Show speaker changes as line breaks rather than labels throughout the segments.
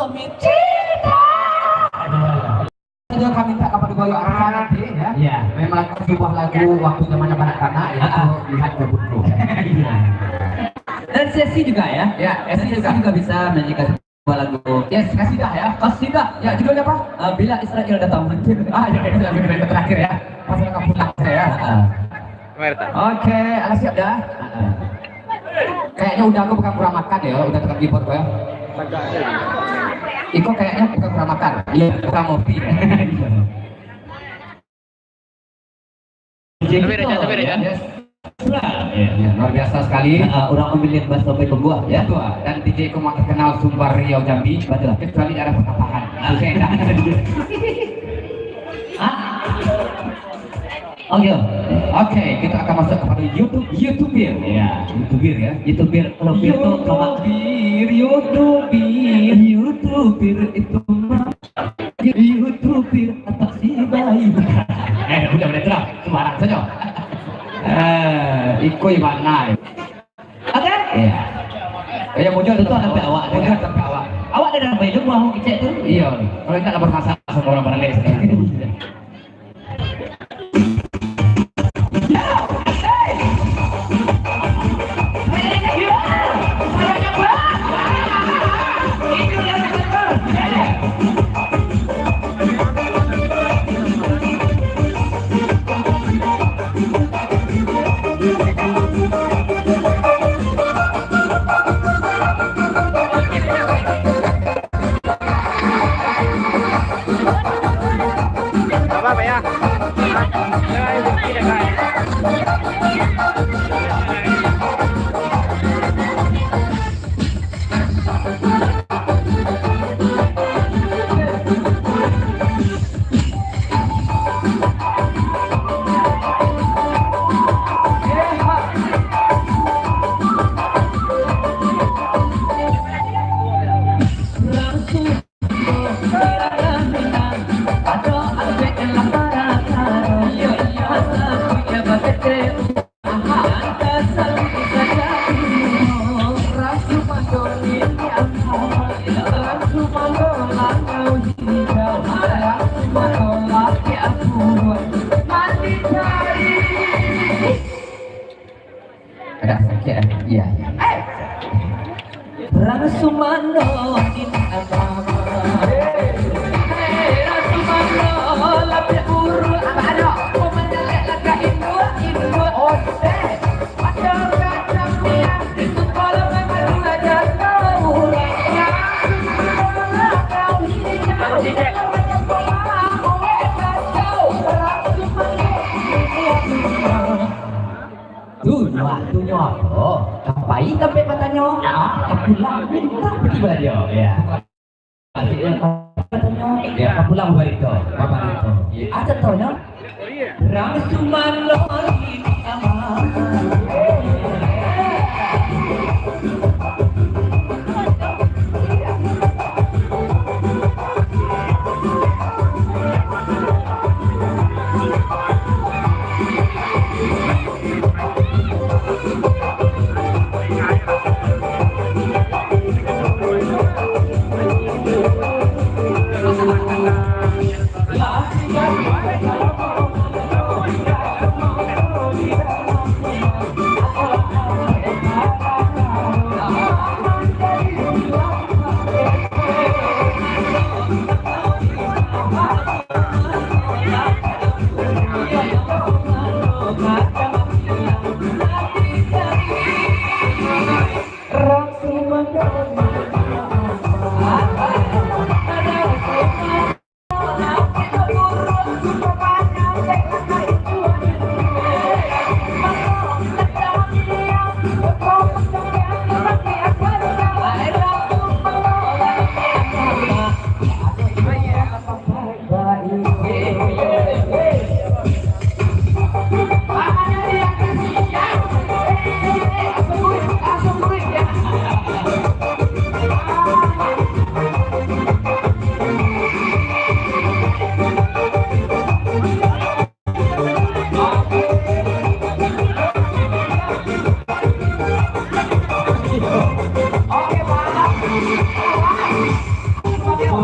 demi cinta. Saja kami minta kepada Goyo Arsa nanti ya. Iya. Memang sebuah lagu waktu zamannya kanak-kanak ya. Lihat kebunku.
Dan sesi juga ya.
Ya,
sesi juga bisa menyanyikan sebuah lagu.
Yes, kasidah ya.
Kasidah.
Ya, judulnya apa?
Bila Israel datang.
Ya, itu lagu terakhir ya. Pasal kampung saya. Oke, siap dah. Kayaknya udah aku bukan kurang makan ya, udah tekan keyboard ya. Iko kayaknya bukan kurang makan. Iya, bukan ngopi. Yes. Ya, luar biasa sekali.
Orang memilih bahasa baik pembuat ya.
Betul. Dan DJ Iko makin kenal Sumbar Riau Jambi.
Betul.
Kecuali daerah pertapahan. Oke, kita akan masuk kepada YouTuber.
Ya,
YouTuber ya.
YouTuber kalau itu
YouTuber itu mah YouTuber atas si bayi. Udah terang, sembarang saja. Iko mana?
Oke.
Iya. Yang muncul
Tentu sampai awak.
Muncul sampai awak.
Awak ada dalam hidup mau cek tuh?
Iya. Kalau kita ada bermasalah sama orang barang lain.
Apa ya? Ada sakit iya.
Rasumano din amama. Rasumano lapya uru amano. Pemenelek laga Indo ose. Ada kacang niat itu kalau memang aja tahu.
Waktunya apa? Sampai sampai katanya. Pulang tiba dia. Ya. Katanya. Ya, pulang barito. Barito. Ada tonya. Rasumano din amama.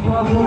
Oke,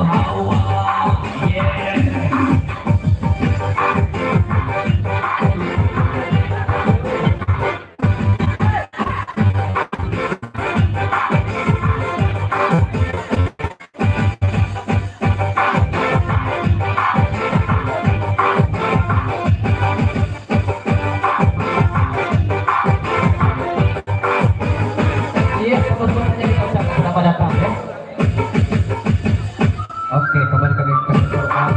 Hawa. Yeah. Iya, teman-teman aja kita ucapkan selamat datang ya. Oke, kembali kami ke program.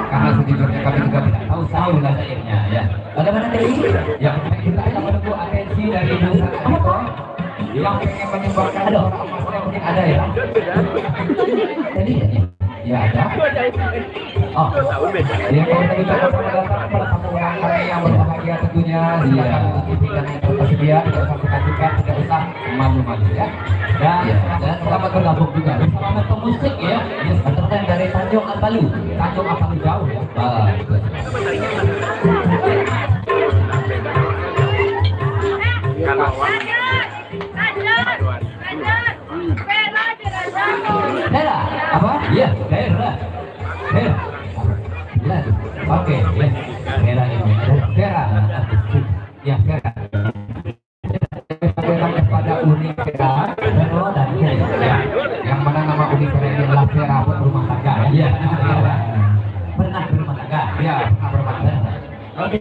Karena sejujurnya kami juga tidak tahu saluran airnya ya. Bagaimana tadi? Yang kita akan menunggu atensi dari masyarakat yang pengen menyumbangkan emasnya mungkin ada ya. Tadi ya ada. Oh, ya kalau tadi kita datang pada tamu kami yang berbahagia tentunya silakan untuk tipikan yang tersedia, tidak usah tiket, tidak usah malu-malu ya. Dan selamat bergabung juga bersama mentor musik ya. Entertain dari Tanjung Apalu, Tanjung Apalu jauh ya. Daerah apa? Iya, daerah. Daerah. Oke, ya. Daerah ini. Daerah. Ya, daerah. Kepada Unikera dan ya. Yang mana nama Unikera ini adalah Vera berumah tangga ya. Pernah berumah tangga ya, pernah berumah tangga. Oke,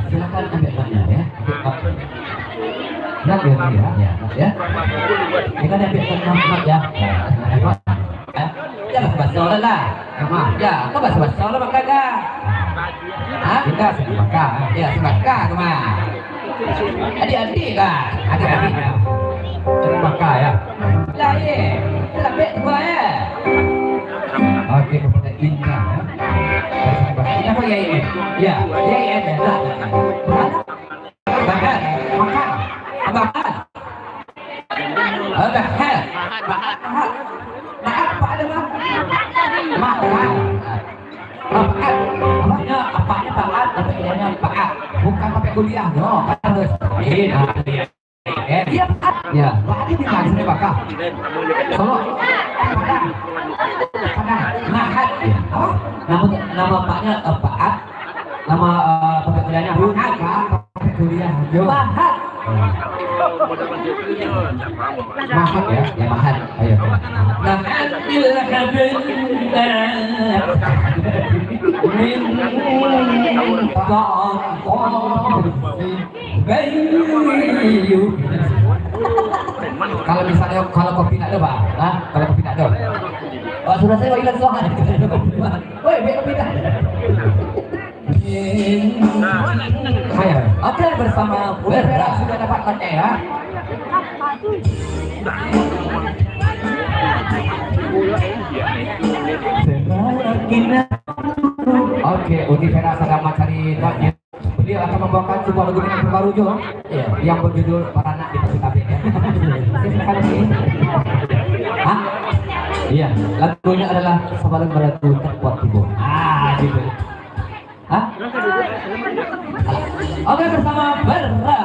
silakan ambil tanya ya. Nah, ya. Kita ambil tanya ya. Jangan bahasa lah. Ya, kau bahasa lah maka dah. Ah, kita sebaka. Ya, sebaka cuma. Adik-adik kan? Adik-adik ya. Sebaka ya. Lah ye. Lebih dua ya. Oke, kepada Inna ya. Apa ya ini? Ya, ya ini. Makan. Makan. Makan. kuliah no, kan harus iya, ya, berarti di mana sini bakal? Solo, Padang, Mahat, apa? Nama bapaknya Pak, nama tempat kuliahnya Mahat kan? Tempat kuliah, Mahat. Mahat ya, ya Mahat, ayo. Kalau misalnya kalau kopi nak ada, Pak? Hah? Kalau kopi nak ada? Oh, sudah saya mau hilang soal. Woi, biar kopi nak. Ayo, oke bersama Berra sudah dapat konten ya. Oke, Univera sedang mencari notnya. Beliau akan membawakan sebuah lagu yang terbaru juga, yang berjudul Para Anak di Pasir Kabin ya. Hah? Iya, lagunya adalah Sabalan Balagu Terkuat Tubuh. Gitu. Hah? Oke, bersama Berra.